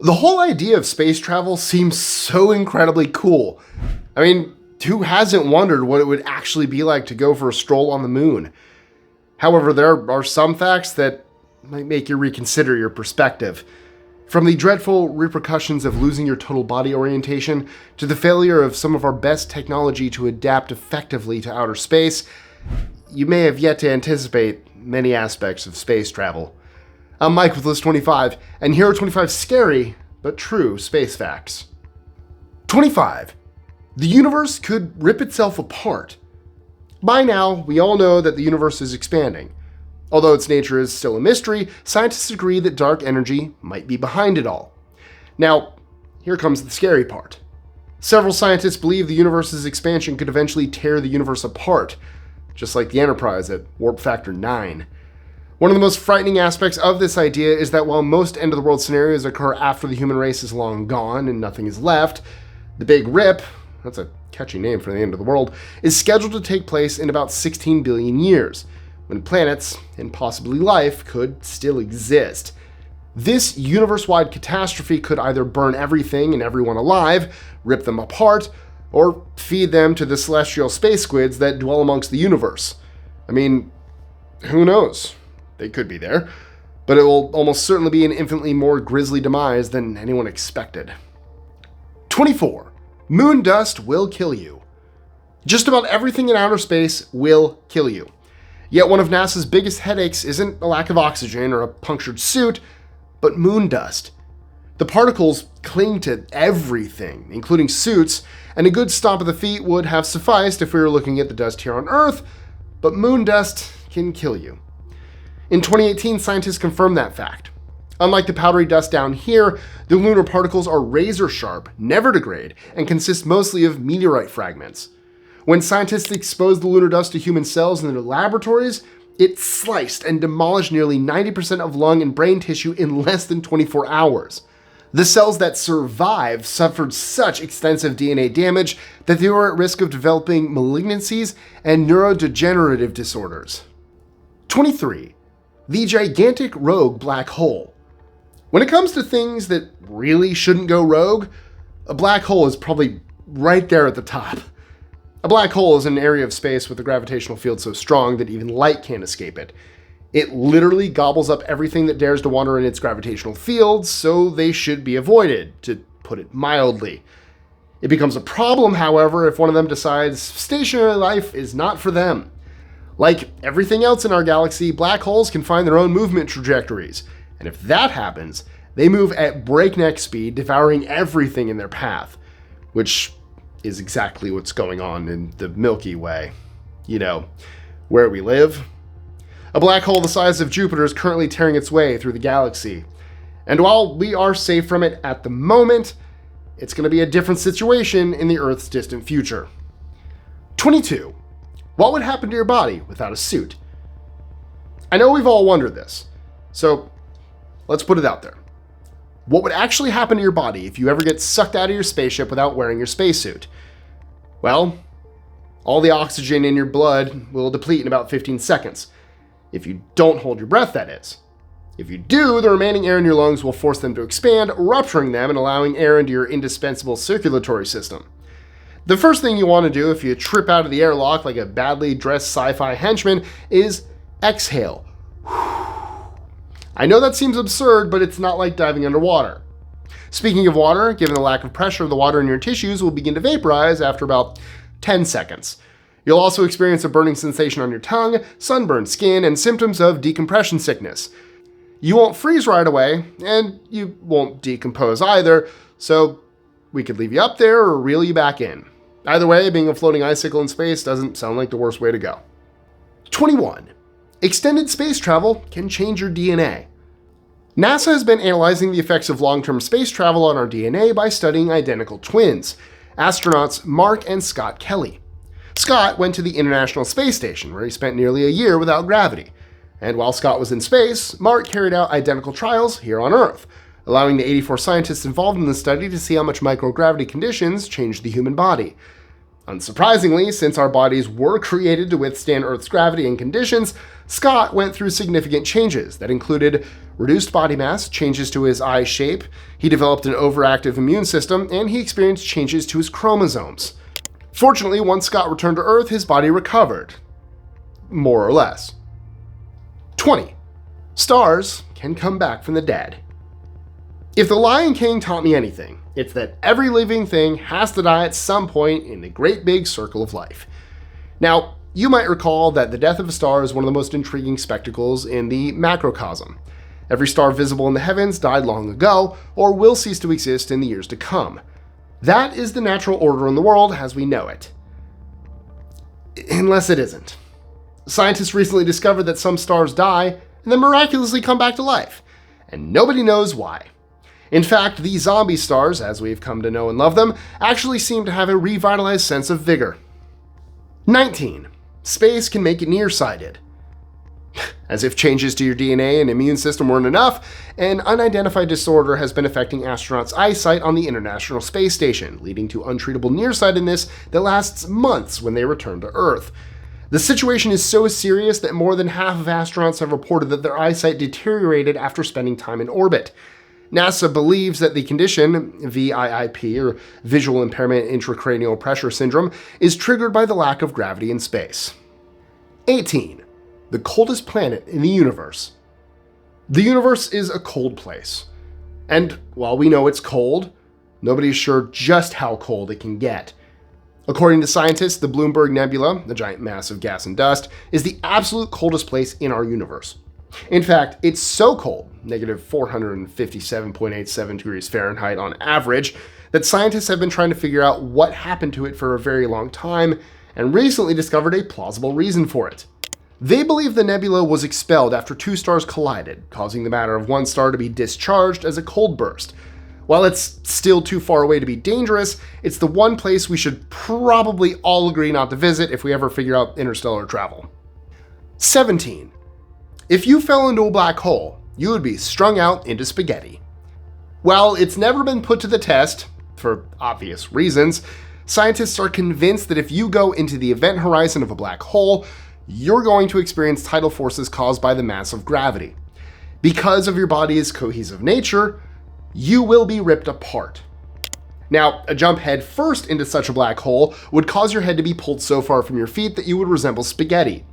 The whole idea of space travel seems so incredibly cool. I mean, who hasn't wondered what it would actually be like to go for a stroll on the moon? However, there are some facts that might make you reconsider your perspective. From the dreadful repercussions of losing your total body orientation to the failure of some of our best technology to adapt effectively to outer space, you may have yet to anticipate many aspects of space travel. I'm Mike with List 25, and here are 25 scary but true space facts. 25. The universe could rip itself apart. By now, we all know that the universe is expanding. Although its nature is still a mystery, scientists agree that dark energy might be behind it all. Now, here comes the scary part. Several scientists believe the universe's expansion could eventually tear the universe apart, just like the Enterprise at warp factor 9. One of the most frightening aspects of this idea is that while most end-of-the-world scenarios occur after the human race is long gone and nothing is left, the Big Rip, that's a catchy name for the end of the world, is scheduled to take place in about 16 billion years, when planets, and possibly life, could still exist. This universe-wide catastrophe could either burn everything and everyone alive, rip them apart, or feed them to the celestial space squids that dwell amongst the universe. I mean, who knows? They could be there, but it will almost certainly be an infinitely more grisly demise than anyone expected. 24. Moon dust will kill you. Just about everything in outer space will kill you. Yet one of NASA's biggest headaches isn't a lack of oxygen or a punctured suit, but moon dust. The particles cling to everything, including suits, and a good stomp of the feet would have sufficed if we were looking at the dust here on Earth, but moon dust can kill you. In 2018, scientists confirmed that fact. Unlike the powdery dust down here, the lunar particles are razor sharp, never degrade, and consist mostly of meteorite fragments. When scientists exposed the lunar dust to human cells in their laboratories, it sliced and demolished nearly 90% of lung and brain tissue in less than 24 hours. The cells that survived suffered such extensive DNA damage that they were at risk of developing malignancies and neurodegenerative disorders. 23. The gigantic rogue black hole. When it comes to things that really shouldn't go rogue, a black hole is probably right there at the top. A black hole is an area of space with a gravitational field so strong that even light can't escape it. It literally gobbles up everything that dares to wander in its gravitational field, so they should be avoided, to put it mildly. It becomes a problem, however, if one of them decides stationary life is not for them. Like everything else in our galaxy, black holes can find their own movement trajectories, and if that happens, they move at breakneck speed, devouring everything in their path, which is exactly what's going on in the Milky Way. You know, where we live. A black hole the size of Jupiter is currently tearing its way through the galaxy. And while we are safe from it at the moment, it's going to be a different situation in the Earth's distant future. 22. What would happen to your body without a suit? I know we've all wondered this, so let's put it out there. What would actually happen to your body if you ever get sucked out of your spaceship without wearing your spacesuit? Well, all the oxygen in your blood will deplete in about 15 seconds. If you don't hold your breath, that is. If you do, the remaining air in your lungs will force them to expand, rupturing them and allowing air into your indispensable circulatory system. The first thing you want to do if you trip out of the airlock like a badly dressed sci-fi henchman is exhale. I know that seems absurd, but it's not like diving underwater. Speaking of water, given the lack of pressure, the water in your tissues will begin to vaporize after about 10 seconds. You'll also experience a burning sensation on your tongue, sunburned skin, and symptoms of decompression sickness. You won't freeze right away, and you won't decompose either, so we could leave you up there or reel you back in. Either way, being a floating icicle in space doesn't sound like the worst way to go. 21. Extended space travel can change your DNA. NASA has been analyzing the effects of long-term space travel on our DNA by studying identical twins, astronauts Mark and Scott Kelly. Scott went to the International Space Station, where he spent nearly a year without gravity. And while Scott was in space, Mark carried out identical trials here on Earth, allowing the 84 scientists involved in the study to see how much microgravity conditions changed the human body. Unsurprisingly, since our bodies were created to withstand Earth's gravity and conditions, Scott went through significant changes that included reduced body mass, changes to his eye shape, he developed an overactive immune system, and he experienced changes to his chromosomes. Fortunately, once Scott returned to Earth, his body recovered. More or less. 20. Stars can come back from the dead. If the Lion King taught me anything, it's that every living thing has to die at some point in the great big circle of life. Now, you might recall that the death of a star is one of the most intriguing spectacles in the macrocosm. Every star visible in the heavens died long ago, or will cease to exist in the years to come. That is the natural order in the world as we know it. Unless it isn't. Scientists recently discovered that some stars die and then miraculously come back to life, and nobody knows why. In fact, the zombie stars, as we've come to know and love them, actually seem to have a revitalized sense of vigor. 19. Space can make it nearsighted. As if changes to your DNA and immune system weren't enough, an unidentified disorder has been affecting astronauts' eyesight on the International Space Station, leading to untreatable nearsightedness that lasts months when they return to Earth. The situation is so serious that more than half of astronauts have reported that their eyesight deteriorated after spending time in orbit. NASA believes that the condition, VIIP, or Visual Impairment Intracranial Pressure Syndrome, is triggered by the lack of gravity in space. 18. The coldest planet in the universe. The universe is a cold place. And while we know it's cold, nobody's sure just how cold it can get. According to scientists, the Bloomberg Nebula, the giant mass of gas and dust, is the absolute coldest place in our universe. In fact, it's so cold, negative 457.87 degrees Fahrenheit on average, that scientists have been trying to figure out what happened to it for a very long time, and recently discovered a plausible reason for it. They believe the nebula was expelled after two stars collided, causing the matter of one star to be discharged as a cold burst. While it's still too far away to be dangerous, it's the one place we should probably all agree not to visit if we ever figure out interstellar travel. 17. If you fell into a black hole, you would be strung out into spaghetti. While it's never been put to the test, for obvious reasons, scientists are convinced that if you go into the event horizon of a black hole, you're going to experience tidal forces caused by the mass of gravity. Because of your body's cohesive nature, you will be ripped apart. Now, a jump head first into such a black hole would cause your head to be pulled so far from your feet that you would resemble spaghetti.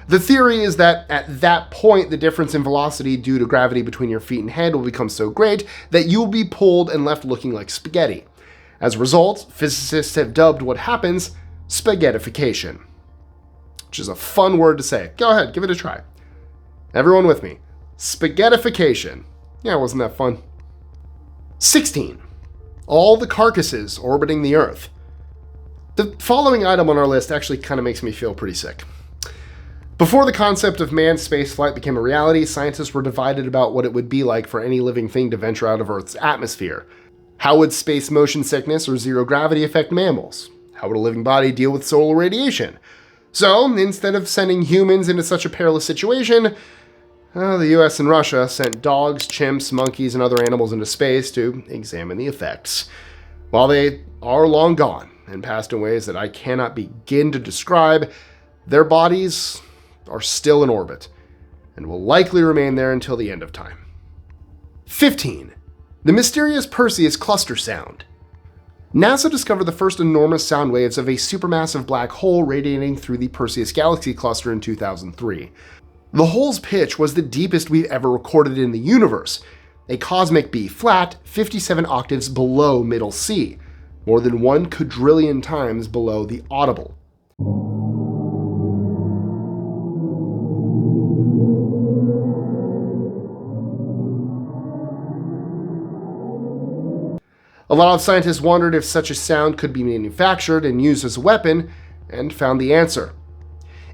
The theory is that at that point, the difference in velocity due to gravity between your feet and head will become so great that you will be pulled and left looking like spaghetti. As a result, physicists have dubbed what happens spaghettification, which is a fun word to say. Go ahead, give it a try. Everyone with me. Spaghettification. Yeah, wasn't that fun? 16. All the carcasses orbiting the Earth. The following item on our list actually kind of makes me feel pretty sick. Before the concept of manned spaceflight became a reality, scientists were divided about what it would be like for any living thing to venture out of Earth's atmosphere. How would space motion sickness or zero gravity affect mammals? How would a living body deal with solar radiation? So, instead of sending humans into such a perilous situation, the US and Russia sent dogs, chimps, monkeys, and other animals into space to examine the effects. While they are long gone and passed in ways that I cannot begin to describe, their bodies are still in orbit and will likely remain there until the end of time. 15. The mysterious Perseus cluster sound. NASA discovered the first enormous sound waves of a supermassive black hole radiating through the Perseus galaxy cluster in 2003. The hole's pitch was the deepest we've ever recorded in the universe, a cosmic B flat 57 octaves below middle C, more than 1 quadrillion times below the audible. A lot of scientists wondered if such a sound could be manufactured and used as a weapon, and found the answer.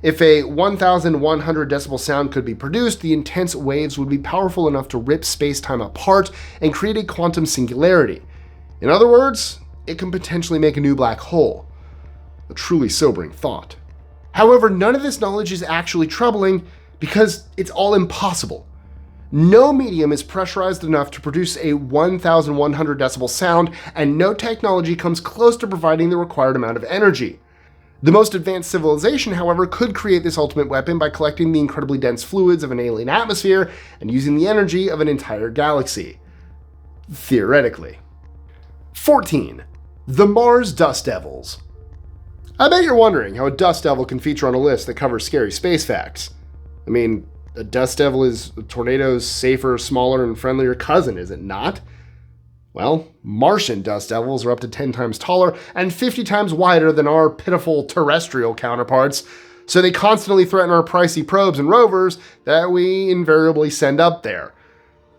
If a 1,100 decibel sound could be produced, the intense waves would be powerful enough to rip space-time apart and create a quantum singularity. In other words, it can potentially make a new black hole. A truly sobering thought. However, none of this knowledge is actually troubling because it's all impossible. No medium is pressurized enough to produce a 1,100 decibel sound, and no technology comes close to providing the required amount of energy. The most advanced civilization, however, could create this ultimate weapon by collecting the incredibly dense fluids of an alien atmosphere and using the energy of an entire galaxy. Theoretically. 14. The Mars Dust Devils. I bet you're wondering how a dust devil can feature on a list that covers scary space facts. I mean, a dust devil is a tornado's safer, smaller, and friendlier cousin, is it not? Well, Martian dust devils are up to 10 times taller and 50 times wider than our pitiful terrestrial counterparts, so they constantly threaten our pricey probes and rovers that we invariably send up there.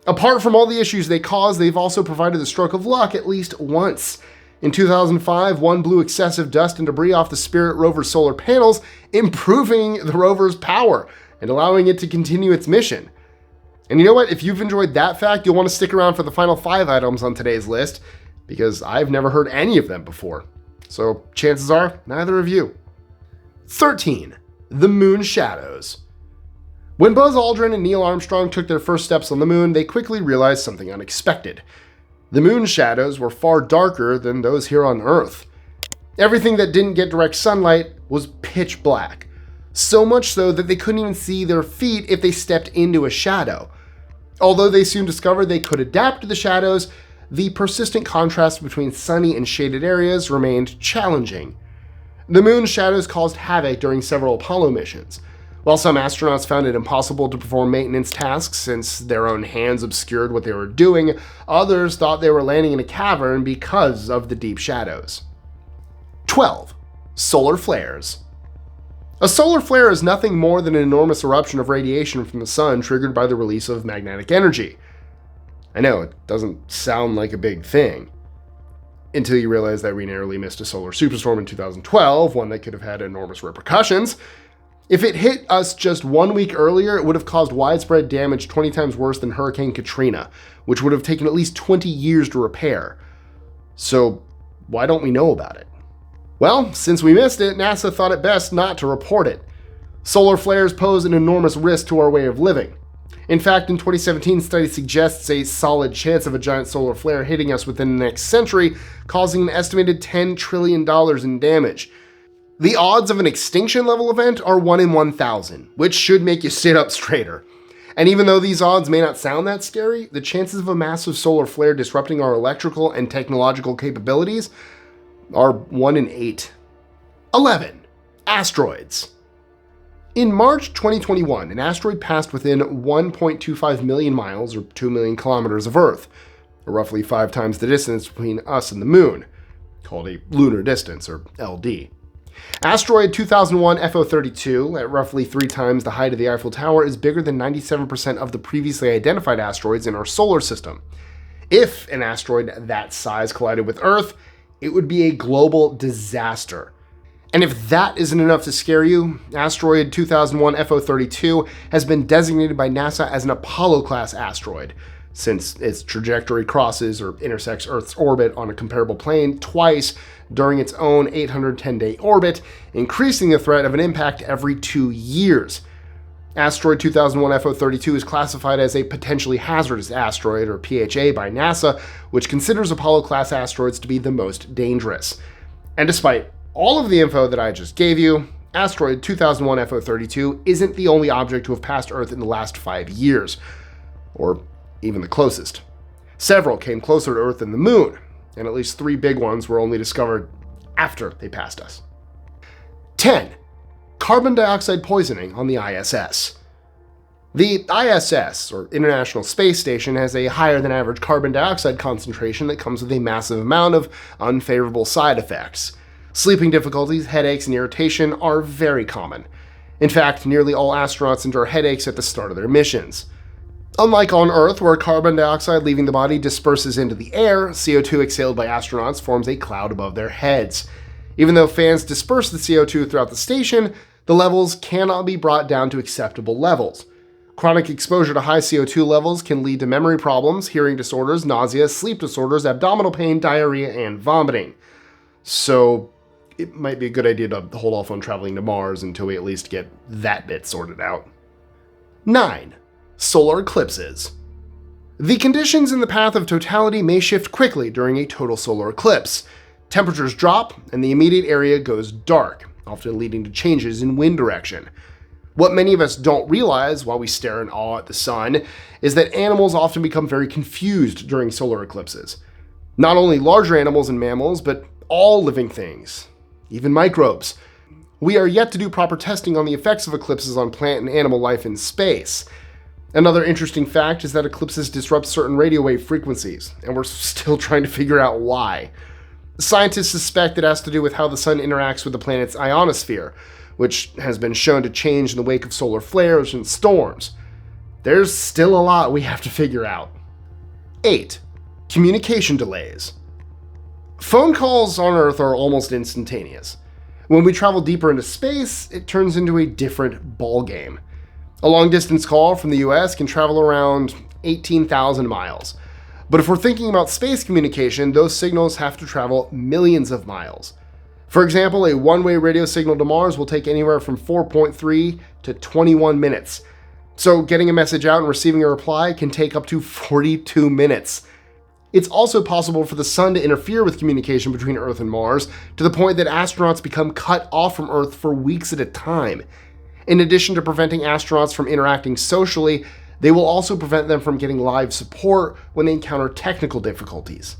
Apart from all the issues they cause, they've also provided the stroke of luck at least once. In 2005, one blew excessive dust and debris off the Spirit rover's solar panels, improving the rover's power and allowing it to continue its mission. And you know what? If you've enjoyed that fact, you'll want to stick around for the final 5 items on today's list, because I've never heard any of them before. So chances are, neither of you. 13. The Moon Shadows. When Buzz Aldrin and Neil Armstrong took their first steps on the moon, they quickly realized something unexpected. The moon shadows were far darker than those here on Earth. Everything that didn't get direct sunlight was pitch black. So much so that they couldn't even see their feet if they stepped into a shadow. Although they soon discovered they could adapt to the shadows, the persistent contrast between sunny and shaded areas remained challenging. The moon shadows caused havoc during several Apollo missions. While some astronauts found it impossible to perform maintenance tasks since their own hands obscured what they were doing, others thought they were landing in a cavern because of the deep shadows. 12. Solar flares. A solar flare is nothing more than an enormous eruption of radiation from the sun triggered by the release of magnetic energy. I know, it doesn't sound like a big thing. Until you realize that we narrowly missed a solar superstorm in 2012, one that could have had enormous repercussions. If it hit us just 1 week earlier, it would have caused widespread damage 20 times worse than Hurricane Katrina, which would have taken at least 20 years to repair. So why don't we know about it? Well, since we missed it, NASA thought it best not to report it. Solar flares pose an enormous risk to our way of living. In fact, in 2017, study suggests a solid chance of a giant solar flare hitting us within the next century, causing an estimated $10 trillion in damage. The odds of an extinction level event are 1 in 1,000, which should make you sit up straighter. And even though these odds may not sound that scary, the chances of a massive solar flare disrupting our electrical and technological capabilities are 1 in 8. 11. Asteroids. In March 2021, an asteroid passed within 1.25 million miles or 2 million kilometers of Earth, or roughly 5 times the distance between us and the Moon, called a lunar distance, or LD. Asteroid 2001 FO32, at roughly 3 times the height of the Eiffel Tower, is bigger than 97% of the previously identified asteroids in our solar system. If an asteroid that size collided with Earth, it would be a global disaster. And if that isn't enough to scare you, asteroid 2001 FO32 has been designated by NASA as an Apollo-class asteroid, since its trajectory crosses or intersects Earth's orbit on a comparable plane twice during its own 810-day orbit, increasing the threat of an impact every 2 years. Asteroid 2001 FO32 is classified as a potentially hazardous asteroid, or PHA, by NASA, which considers Apollo-class asteroids to be the most dangerous. And despite all of the info that I just gave you, asteroid 2001 FO32 isn't the only object to have passed Earth in the last 5 years, or even the closest. Several came closer to Earth than the Moon, and at least 3 big ones were only discovered after they passed us. 10. Carbon dioxide poisoning on the ISS. The ISS, or International Space Station, has a higher than average carbon dioxide concentration that comes with a massive amount of unfavorable side effects. Sleeping difficulties, headaches, and irritation are very common. In fact, nearly all astronauts endure headaches at the start of their missions. Unlike on Earth, where carbon dioxide leaving the body disperses into the air, CO2 exhaled by astronauts forms a cloud above their heads. Even though fans disperse the CO2 throughout the station, the levels cannot be brought down to acceptable levels. Chronic exposure to high CO2 levels can lead to memory problems, hearing disorders, nausea, sleep disorders, abdominal pain, diarrhea, and vomiting. So it might be a good idea to hold off on traveling to Mars until we at least get that bit sorted out. 9. Solar eclipses. The conditions in the path of totality may shift quickly during a total solar eclipse. Temperatures drop, and the immediate area goes dark, often leading to changes in wind direction. What many of us don't realize while we stare in awe at the sun is that animals often become very confused during solar eclipses. Not only larger animals and mammals, but all living things, even microbes. We are yet to do proper testing on the effects of eclipses on plant and animal life in space. Another interesting fact is that eclipses disrupt certain radio wave frequencies, and we're still trying to figure out why. Scientists suspect it has to do with how the sun interacts with the planet's ionosphere, which has been shown to change in the wake of solar flares and storms. There's still a lot we have to figure out. 8. Communication delays. Phone calls on Earth are almost instantaneous. When we travel deeper into space, it turns into a different ballgame. A long-distance call from the US can travel around 18,000 miles. But if we're thinking about space communication, those signals have to travel millions of miles. For example, a one-way radio signal to Mars will take anywhere from 4.3 to 21 minutes. So getting a message out and receiving a reply can take up to 42 minutes. It's also possible for the sun to interfere with communication between Earth and Mars to the point that astronauts become cut off from Earth for weeks at a time. In addition to preventing astronauts from interacting socially, they will also prevent them from getting live support when they encounter technical difficulties.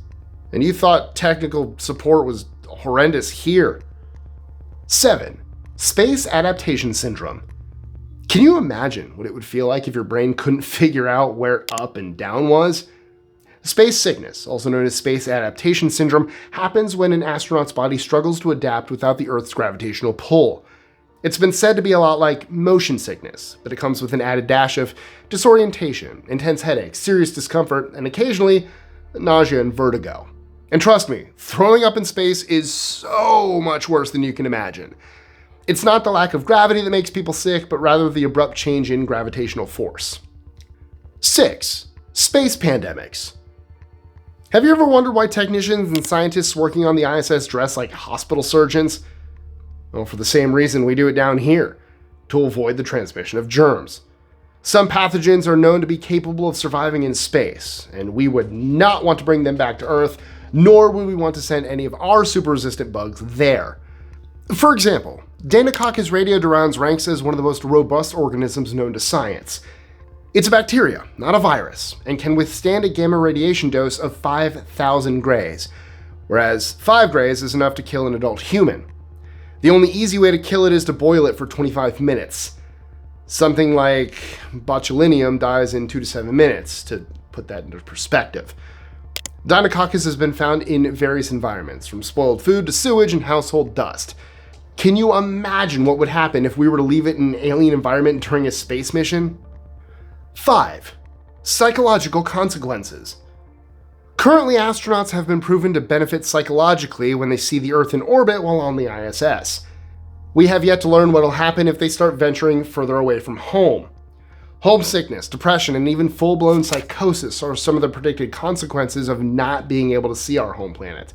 And you thought technical support was horrendous here. 7. Space Adaptation Syndrome. Can you imagine what it would feel like if your brain couldn't figure out where up and down was? Space sickness, also known as space adaptation syndrome, happens when an astronaut's body struggles to adapt without the Earth's gravitational pull. It's been said to be a lot like motion sickness, but it comes with an added dash of disorientation, intense headaches, serious discomfort, and occasionally nausea and vertigo. And trust me, throwing up in space is so much worse than you can imagine. It's not the lack of gravity that makes people sick, but rather the abrupt change in gravitational force. 6. Space pandemics. Have you ever wondered why technicians and scientists working on the ISS dress like hospital surgeons? Well, for the same reason we do it down here, to avoid the transmission of germs. Some pathogens are known to be capable of surviving in space, and we would not want to bring them back to Earth, nor would we want to send any of our super-resistant bugs there. For example, Deinococcus radiodurans ranks as one of the most robust organisms known to science. It's a bacteria, not a virus, and can withstand a gamma radiation dose of 5,000 grays, whereas 5 grays is enough to kill an adult human. The only easy way to kill it is to boil it for 25 minutes. Something like botulinum dies in 2 to 7 minutes, to put that into perspective. Deinococcus has been found in various environments, from spoiled food to sewage and household dust. Can you imagine what would happen if we were to leave it in an alien environment during a space mission? 5. Psychological consequences. Currently, astronauts have been proven to benefit psychologically when they see the Earth in orbit while on the ISS. We have yet to learn what will happen if they start venturing further away from home. Homesickness, depression, and even full-blown psychosis are some of the predicted consequences of not being able to see our home planet.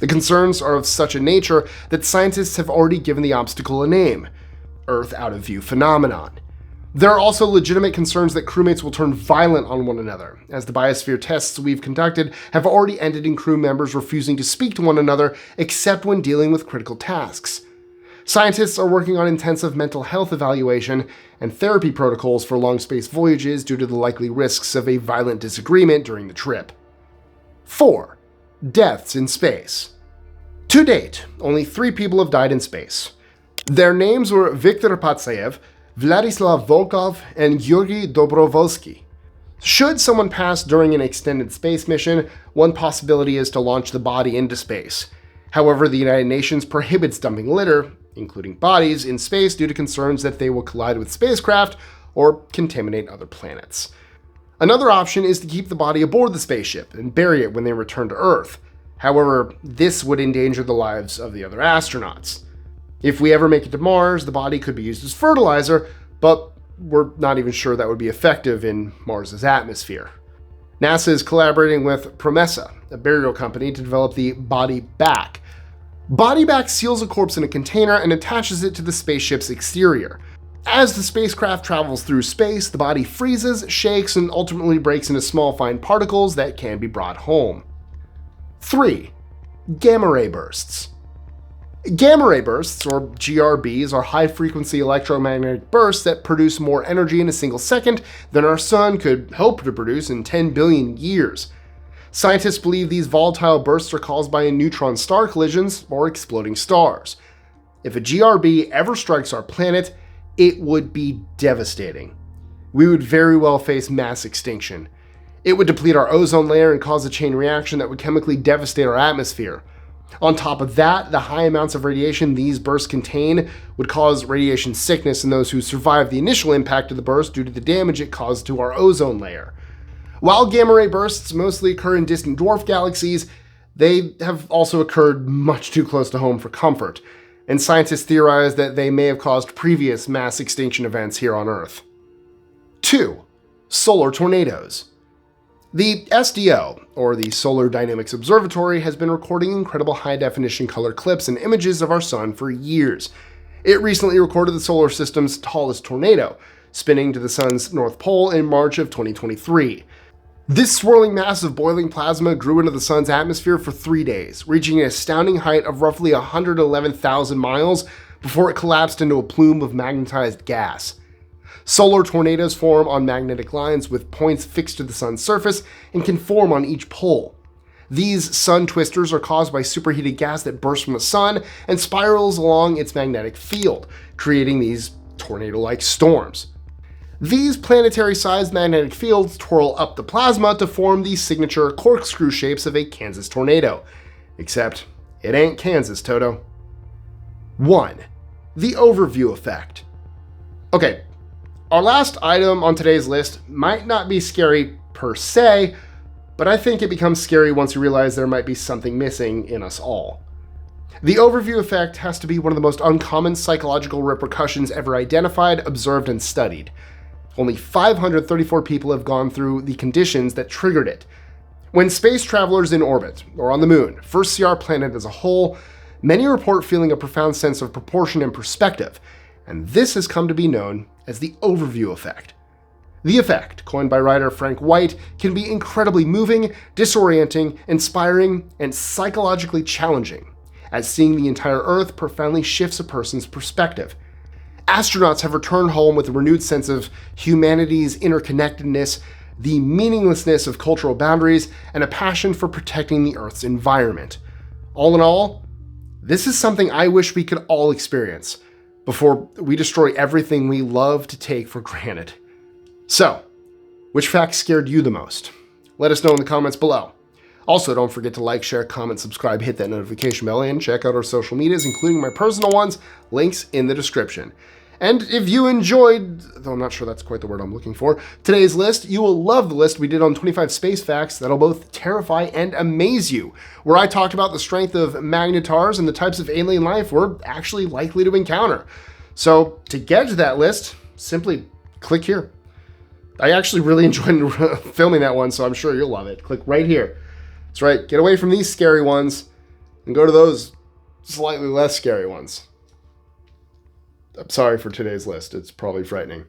The concerns are of such a nature that scientists have already given the obstacle a name: Earth out of view phenomenon. There are also legitimate concerns that crewmates will turn violent on one another, as the biosphere tests we've conducted have already ended in crew members refusing to speak to one another except when dealing with critical tasks. Scientists are working on intensive mental health evaluation and therapy protocols for long space voyages due to the likely risks of a violent disagreement during the trip. 4. Deaths in space. To date, only 3 people have died in space. Their names were Viktor Patsayev, Vladislav Volkov, and Yuri Dobrovolsky. Should someone pass during an extended space mission, one possibility is to launch the body into space. However, the United Nations prohibits dumping litter, including bodies, in space due to concerns that they will collide with spacecraft or contaminate other planets. Another option is to keep the body aboard the spaceship and bury it when they return to Earth. However, this would endanger the lives of the other astronauts. If we ever make it to Mars, the body could be used as fertilizer, but we're not even sure that would be effective in Mars's atmosphere. NASA is collaborating with Promessa, a burial company, to develop the Body Back. Body Back seals a corpse in a container and attaches it to the spaceship's exterior. As the spacecraft travels through space, the body freezes, shakes, and ultimately breaks into small fine particles that can be brought home. 3. Gamma ray bursts. Gamma ray bursts, or GRBs, are high-frequency electromagnetic bursts that produce more energy in a single second than our sun could hope to produce in 10 billion years. Scientists believe these volatile bursts are caused by neutron star collisions or exploding stars. If a GRB ever strikes our planet, it would be devastating. We would very well face mass extinction. It would deplete our ozone layer and cause a chain reaction that would chemically devastate our atmosphere. On top of that, the high amounts of radiation these bursts contain would cause radiation sickness in those who survive the initial impact of the burst due to the damage it caused to our ozone layer. While gamma ray bursts mostly occur in distant dwarf galaxies, they have also occurred much too close to home for comfort, and scientists theorize that they may have caused previous mass extinction events here on Earth. 2. Solar tornadoes. The SDO, or the Solar Dynamics Observatory, has been recording incredible high-definition color clips and images of our sun for years. It recently recorded the solar system's tallest tornado, spinning to the sun's north pole in March of 2023. This swirling mass of boiling plasma grew into the sun's atmosphere for 3 days, reaching an astounding height of roughly 111,000 miles before it collapsed into a plume of magnetized gas. Solar tornadoes form on magnetic lines with points fixed to the sun's surface and can form on each pole. These sun twisters are caused by superheated gas that bursts from the sun and spirals along its magnetic field, creating these tornado-like storms. These planetary-sized magnetic fields twirl up the plasma to form the signature corkscrew shapes of a Kansas tornado. Except, it ain't Kansas, Toto. 1. The overview effect. Okay, our last item on today's list might not be scary per se, but I think it becomes scary once you realize there might be something missing in us all. The overview effect has to be one of the most uncommon psychological repercussions ever identified, observed, and studied. Only 534 people have gone through the conditions that triggered it. When space travelers in orbit, or on the moon, first see our planet as a whole, many report feeling a profound sense of proportion and perspective, and this has come to be known as the overview effect. The effect, coined by writer Frank White, can be incredibly moving, disorienting, inspiring, and psychologically challenging, as seeing the entire Earth profoundly shifts a person's perspective. Astronauts have returned home with a renewed sense of humanity's interconnectedness, the meaninglessness of cultural boundaries, and a passion for protecting the Earth's environment. All in all, this is something I wish we could all experience before we destroy everything we love to take for granted. So, which fact scared you the most? Let us know in the comments below. Also, don't forget to like, share, comment, subscribe, hit that notification bell, and check out our social medias, including my personal ones, links in the description. And if you enjoyed, though I'm not sure that's quite the word I'm looking for, today's list, you will love the list we did on 25 space facts that'll both terrify and amaze you, where I talked about the strength of magnetars and the types of alien life we're actually likely to encounter. So to get to that list, simply click here. I actually really enjoyed filming that one, so I'm sure you'll love it. Click right here. That's right, get away from these scary ones and go to those slightly less scary ones. I'm sorry for today's list, it's probably frightening.